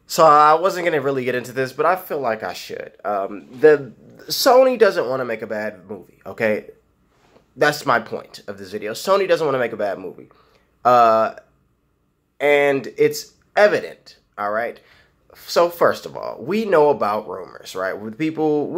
So I wasn't going to really get into this, but I feel like I should. The Sony doesn't want to make a bad movie, okay? That's my point of this video. Sony doesn't want to make a bad movie. And it's evident, all right? So first of all, we know about rumors, right? With people,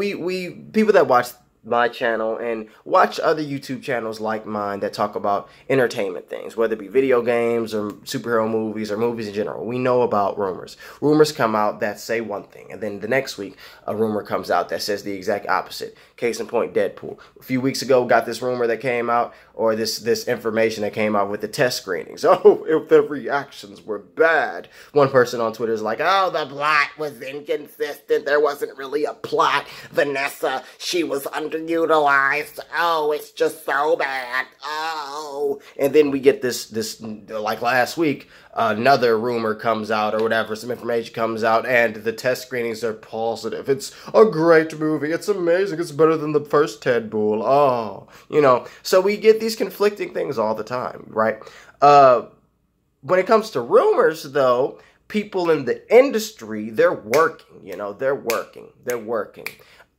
people that watch my channel and watch other YouTube channels like mine that talk about entertainment things, whether it be video games or superhero movies or movies in general. We know about rumors. Rumors come out that say one thing, and then the next week a rumor comes out that says the exact opposite. Case in point, Deadpool. A few weeks ago, got this rumor that came out, or this information that came out with the test screenings. Oh, if the reactions were bad. One person on Twitter is like, oh, the plot was inconsistent. There wasn't really a plot. Vanessa, she was underutilized. Oh, it's just so bad. Oh. And then we get this like last week, another rumor comes out or whatever, some information comes out, and the test screenings are positive. It's a great movie. It's amazing. It's better than the first Deadpool. Oh, you know, so we get these conflicting things all the time, right? When it comes to rumors, though, people in the industry, they're working, you know, they're working.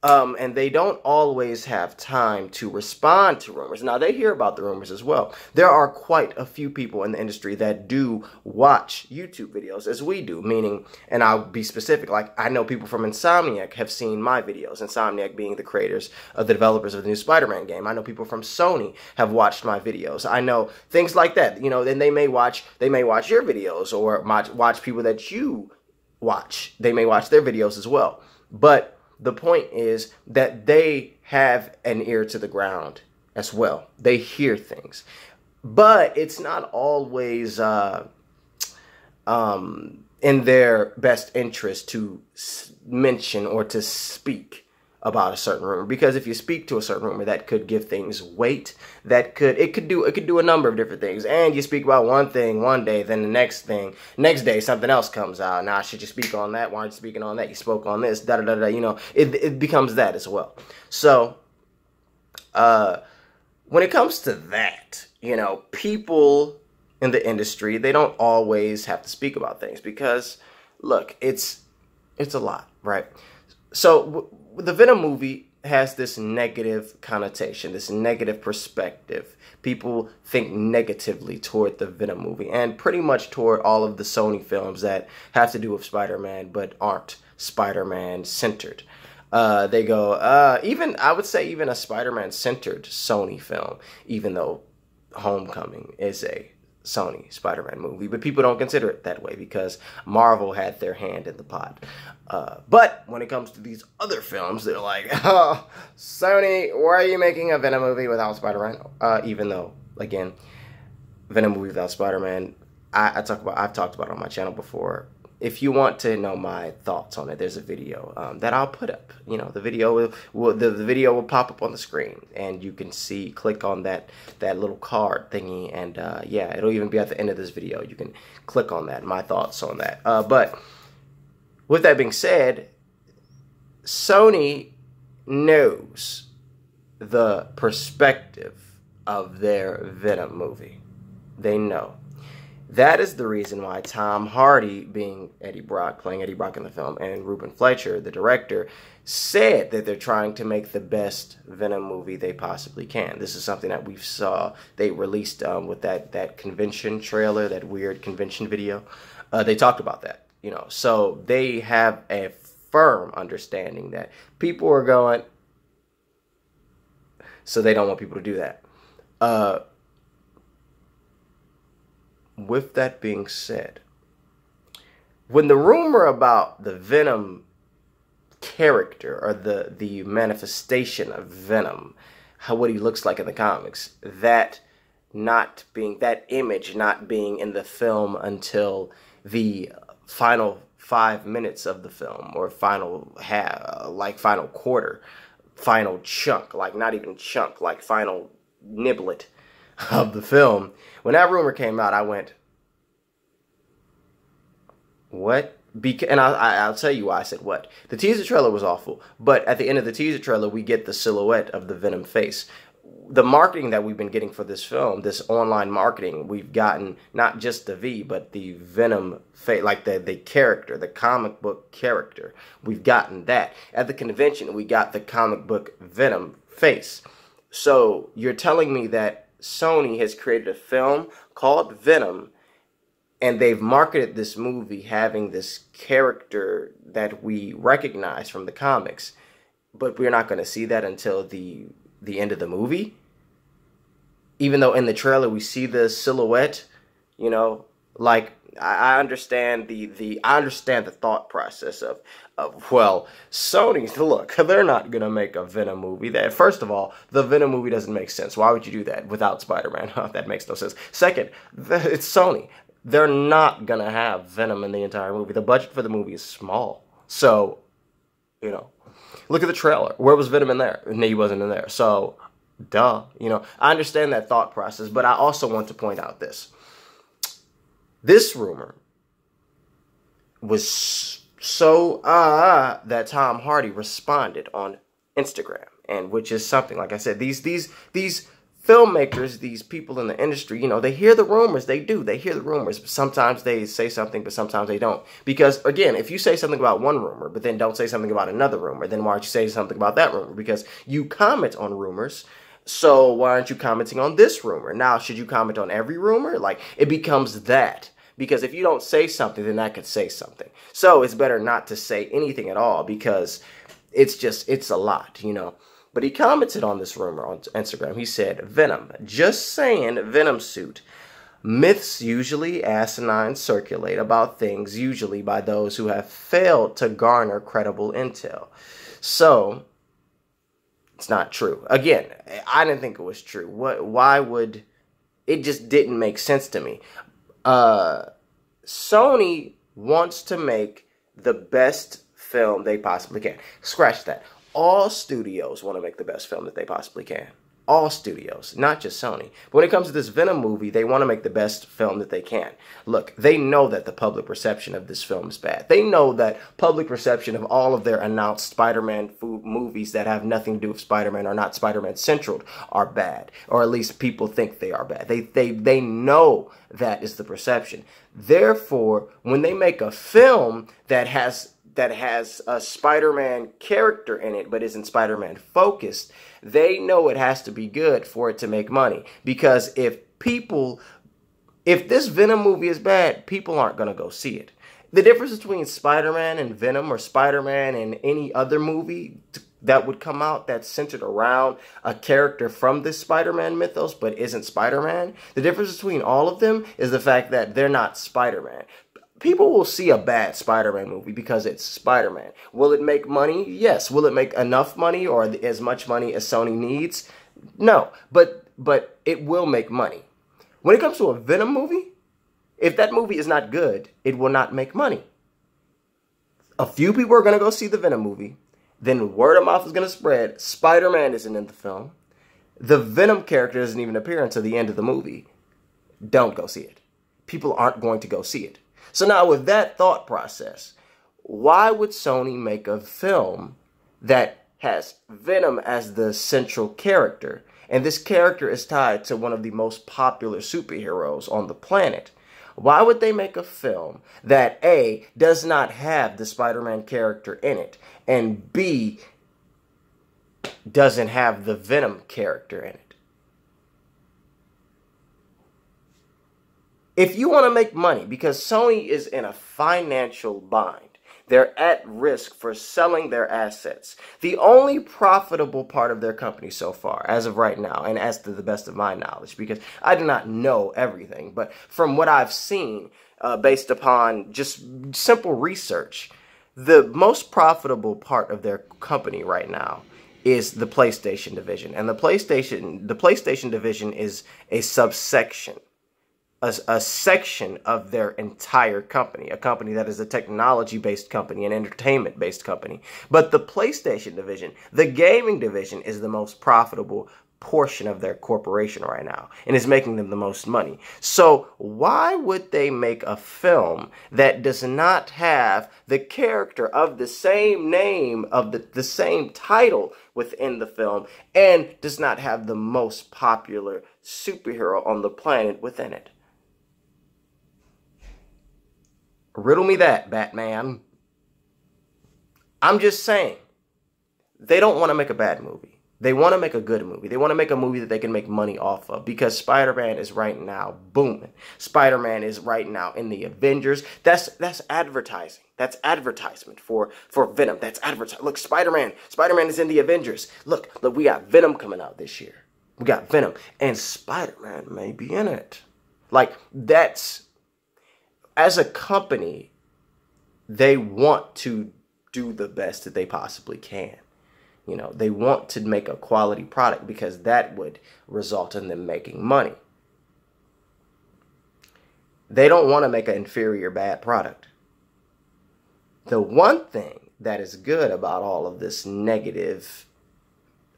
And they don't always have time to respond to rumors. Now, they hear about the rumors as well. There are quite a few people in the industry that do watch YouTube videos as we do, meaning, and I'll be specific, like I know people from Insomniac have seen my videos, Insomniac being the creators of the developers of the new Spider-Man game. I know people from Sony have watched my videos. I know things like that, you know, then they may watch your videos or watch people that you watch. They may watch their videos as well. But the point is that they have an ear to the ground as well. They hear things. But it's not always in their best interest to mention or to speak about a certain rumor, because if you speak to a certain rumor, that could give things weight. It could do a number of different things. And you speak about one thing one day, then the next day something else comes out. Now, should you speak on that? Why aren't you speaking on that? You spoke on this, da da da da. You know, it becomes that as well. So, when it comes to that, you know, people in the industry, they don't always have to speak about things because, look, it's a lot, right? So the Venom movie has this negative connotation, this negative perspective. People think negatively toward the Venom movie and pretty much toward all of the Sony films that have to do with Spider-Man but aren't Spider-Man centered. They go, I would say even a Spider-Man centered Sony film, even though Homecoming is a Sony Spider-Man movie, but people don't consider it that way because Marvel had their hand in the pot. But when it comes to these other films, they're like, oh, Sony, why are you making a Venom movie without Spider-Man? Even though, again, Venom movie without Spider-Man, I've talked about it on my channel before. If you want to know my thoughts on it, there's a video that I'll put up. You know, the video will pop up on the screen, and you can click on that little card thingy, and yeah, it'll even be at the end of this video. You can click on that, my thoughts on that. But with that being said, Sony knows the perspective of their Venom movie. They know. That is the reason why Tom Hardy, being Eddie Brock, playing Eddie Brock in the film, and Ruben Fleischer, the director, said that they're trying to make the best Venom movie they possibly can. This is something that we saw they released with that convention trailer, that weird convention video. They talked about that, you know. So they have a firm understanding that people are going, so they don't want people to do that. With that being said, when the rumor about the Venom character or the manifestation of Venom, what he looks like in the comics, that image not being in the film until the final 5 minutes of the film, or final quarter, final chunk, like not even chunk, like final niblet of the film. When that rumor came out, I went, what? And I'll tell you why I said what. The teaser trailer was awful, but at the end of the teaser trailer, we get the silhouette of the Venom face. the marketing that we've been getting for this film, this online marketing, we've gotten not just the V, but the Venom, like the character, the comic book character. We've gotten that. At the convention, we got the comic book Venom face. So you're telling me that Sony has created a film called Venom, and they've marketed this movie having this character that we recognize from the comics, but we're not going to see that until the end of the movie? Even though in the trailer we see the silhouette, you know, like I understand I understand the thought process of well, Sony, look, they're not gonna make a Venom movie. That, first of all, the Venom movie doesn't make sense. Why would you do that without Spider-Man? That makes no sense. Second, it's Sony. They're not gonna have Venom in the entire movie. The budget for the movie is small. So, you know, look at the trailer. Where was Venom in there? And he wasn't in there. So, duh. You know, I understand that thought process, but I also want to point out this. This rumor was so that Tom Hardy responded on Instagram, and which is something, like I said, these filmmakers, these people in the industry, you know, they hear the rumors. They hear the rumors. Sometimes they say something, but sometimes they don't. Because again, if you say something about one rumor, but then don't say something about another rumor, then why aren't you saying something about that rumor? Because you comment on rumors. So why aren't you commenting on this rumor? Now, should you comment on every rumor? Like, it becomes that. Because if you don't say something, then that could say something. So it's better not to say anything at all, because it's a lot, you know. But he commented on this rumor on Instagram. He said, Venom, just saying, Venom suit. Myths usually asinine circulate about things, usually by those who have failed to garner credible intel. So, it's not true. Again, I didn't think it was true. Why would... It just didn't make sense to me. Sony wants to make the best film they possibly can. Scratch that. All studios want to make the best film that they possibly can. All studios, not just Sony. But when it comes to this Venom movie, they want to make the best film that they can. Look, they know that the public perception of this film is bad. They know that public perception of all of their announced Spider-Man movies that have nothing to do with Spider-Man or not Spider-Man central are bad. Or at least people think they are bad. They know that is the perception. Therefore, when they make a film that has a Spider-Man character in it, but isn't Spider-Man focused, they know it has to be good for it to make money. Because if this Venom movie is bad, people aren't going to go see it. The difference between Spider-Man and Venom, or Spider-Man and any other movie that would come out that's centered around a character from this Spider-Man mythos but isn't Spider-Man, the difference between all of them is the fact that they're not Spider-Man. People will see a bad Spider-Man movie because it's Spider-Man. Will it make money? Yes. Will it make enough money or as much money as Sony needs? No. But it will make money. When it comes to a Venom movie, if that movie is not good, it will not make money. A few people are going to go see the Venom movie. Then word of mouth is going to spread. Spider-Man isn't in the film. The Venom character doesn't even appear until the end of the movie. Don't go see it. People aren't going to go see it. So now with that thought process, why would Sony make a film that has Venom as the central character, and this character is tied to one of the most popular superheroes on the planet? Why would they make a film that A, does not have the Spider-Man character in it, and B, doesn't have the Venom character in it? If you want to make money, because Sony is in a financial bind, they're at risk for selling their assets. The only profitable part of their company so far, as of right now, and as to the best of my knowledge, because I do not know everything, but from what I've seen, based upon just simple research, the most profitable part of their company right now is the PlayStation division. And the PlayStation division is a subsection, a section of their entire company, a company that is a technology-based company, an entertainment-based company. But the PlayStation division, the gaming division, is the most profitable portion of their corporation right now and is making them the most money. So why would they make a film that does not have the character of the same name, of the same title within the film, and does not have the most popular superhero on the planet within it? Riddle me that, Batman. I'm just saying, they don't want to make a bad movie. They want to make a good movie. They want to make a movie that they can make money off of, because Spider-Man is right now booming. Spider-Man is right now in the Avengers. That's advertising. That's advertisement for Venom. That's advertising. Look, Spider-Man is in the Avengers. Look, we got Venom coming out this year. We got Venom, and Spider-Man may be in it. Like, that's, as a company, they want to do the best that they possibly can. You know, they want to make a quality product because that would result in them making money. They don't want to make an inferior bad product. The one thing that is good about all of this negative,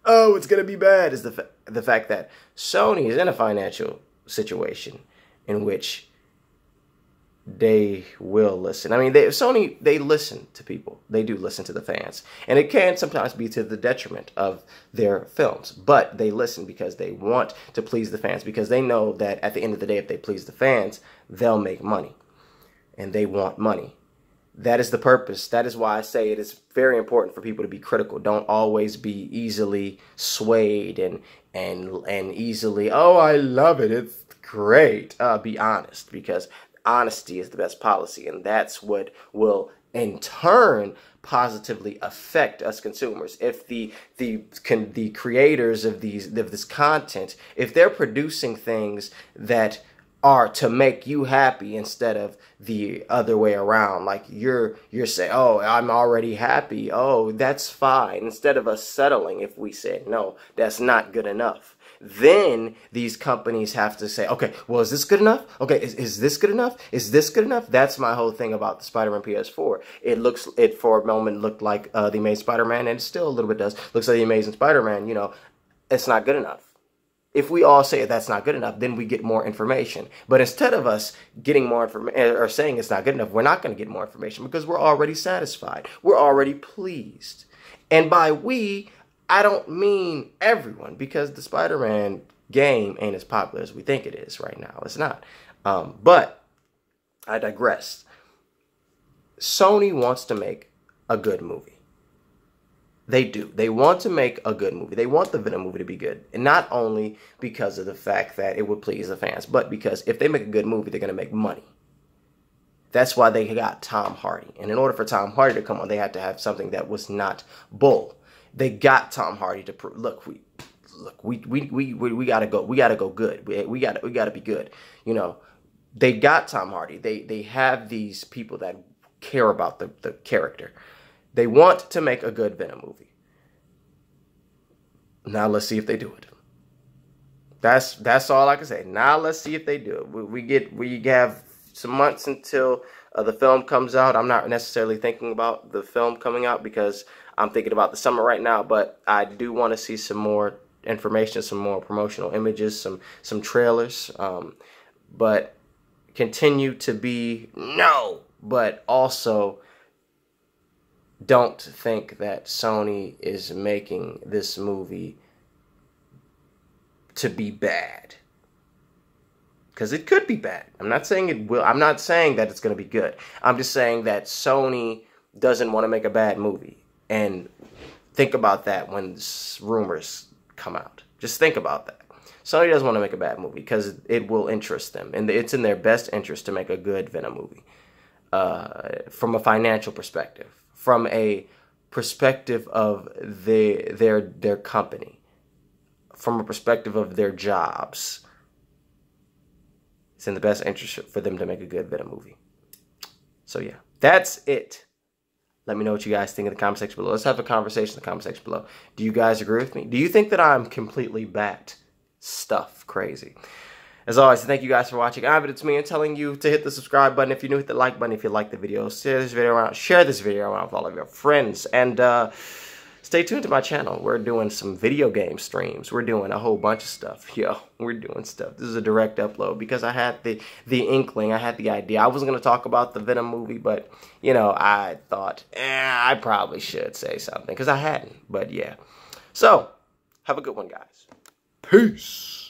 oh, it's going to be bad, is the fact that Sony is in a financial situation in which they will listen. I mean, Sony, they listen to people. They do listen to the fans. And it can sometimes be to the detriment of their films. But they listen because they want to please the fans. Because they know that at the end of the day, if they please the fans, they'll make money. And they want money. That is the purpose. That is why I say it is very important for people to be critical. Don't always be easily swayed and easily, oh, I love it, it's great. Be honest, because honesty is the best policy, and that's what will in turn positively affect us consumers. If the creators of this content, if they're producing things that are to make you happy instead of the other way around, like you're saying, oh, I'm already happy, oh, that's fine, instead of us settling if we said no, that's not good enough. Then these companies have to say, okay, well, is this good enough? Okay, is this good enough? Is this good enough? That's my whole thing about the Spider-Man PS4. It for a moment looked like the Amazing Spider-Man, and it still a little bit does. Looks like the Amazing Spider-Man, you know, it's not good enough. If we all say that's not good enough, then we get more information. But instead of us getting more information or saying it's not good enough, we're not going to get more information because we're already satisfied. We're already pleased. And by we, I don't mean everyone, because the Spider-Man game ain't as popular as we think it is right now. It's not. But I digress. Sony wants to make a good movie. They do. They want to make a good movie. They want the Venom movie to be good. And not only because of the fact that it would please the fans, but because if they make a good movie, they're going to make money. That's why they got Tom Hardy. And in order for Tom Hardy to come on, they had to have something that was not bull. They got Tom Hardy to prove, look, we gotta go. We gotta go good. We gotta be good. You know, they got Tom Hardy. They have these people that care about the character. They want to make a good Venom movie. Now let's see if they do it. That's all I can say. Now let's see if they do it. We have some months until the film comes out. I'm not necessarily thinking about the film coming out because I'm thinking about the summer right now, but I do want to see some more information, some more promotional images, some trailers. But continue to be no, but also don't think that Sony is making this movie to be bad. Because it could be bad. I'm not saying it will. I'm not saying that it's going to be good. I'm just saying that Sony doesn't want to make a bad movie. And think about that when rumors come out. Just think about that. Sony doesn't want to make a bad movie because it will interest them. And it's in their best interest to make a good Venom movie. From a financial perspective. From a perspective of their company. From a perspective of their jobs. It's in the best interest for them to make a good Venom movie. So yeah, that's it. Let me know what you guys think in the comment section below. Let's have a conversation in the comment section below. Do you guys agree with me? Do you think that I'm completely bat stuff crazy? As always, thank you guys for watching. It's me and telling you to hit the subscribe button. If you're new, hit the like button if you like the video. Share this video around with all of your friends. And stay tuned to my channel. We're doing some video game streams. We're doing a whole bunch of stuff. Yo, we're doing stuff. This is a direct upload because I had the inkling. I had the idea. I wasn't going to talk about the Venom movie, but, you know, I thought, I probably should say something because I hadn't. But, yeah. So, have a good one, guys. Peace.